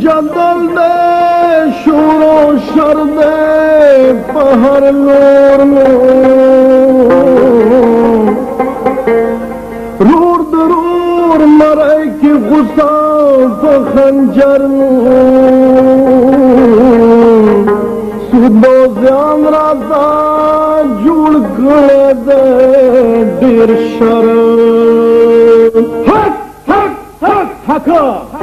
जदल दे sorrow sir दे पहर लोर रूर दरूर मरे की गुस्सा खंजर सुदो ज्यान राता जुड़ गले दे देर शर हक हक हक हक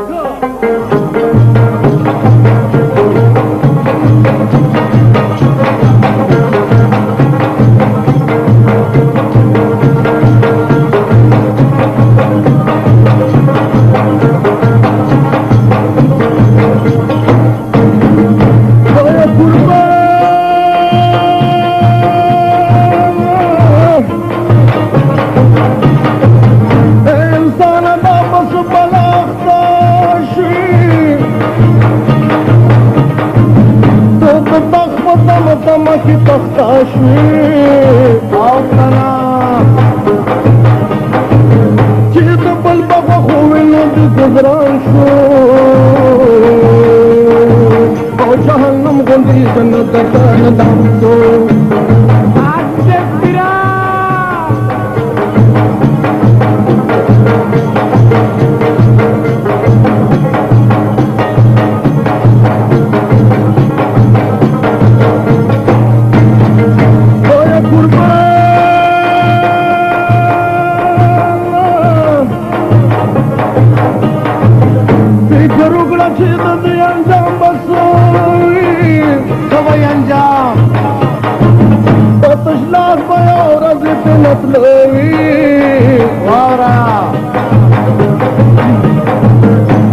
की तख्ताशवी आउतना चीत बल बाबा खोवे नदी गुजरान शो और जहन्नम गंदी जन्नत दर्दान दाम तो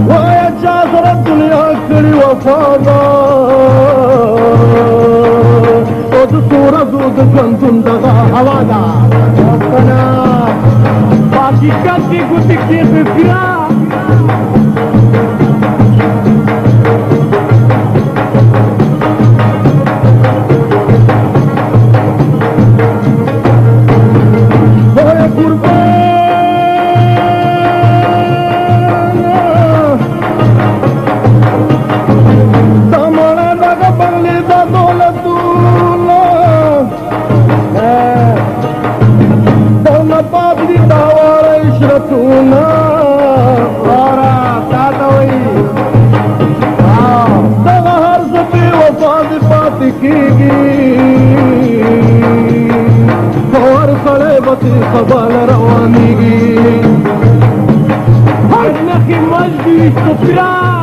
ويا جاسر الدنيا كل وفاضا ودستور زود كنتم دغا حوادا ربنا باقي كاتي قلت كيف فيها خبال روانيجي نخي مجدي سفرا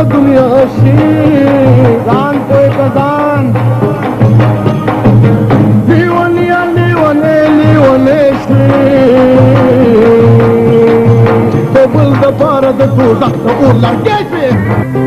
दुनिया दान कोई कदान लीवनिया लीवने लीवने तो बुल द भारत को दख्त उर्ला कैसे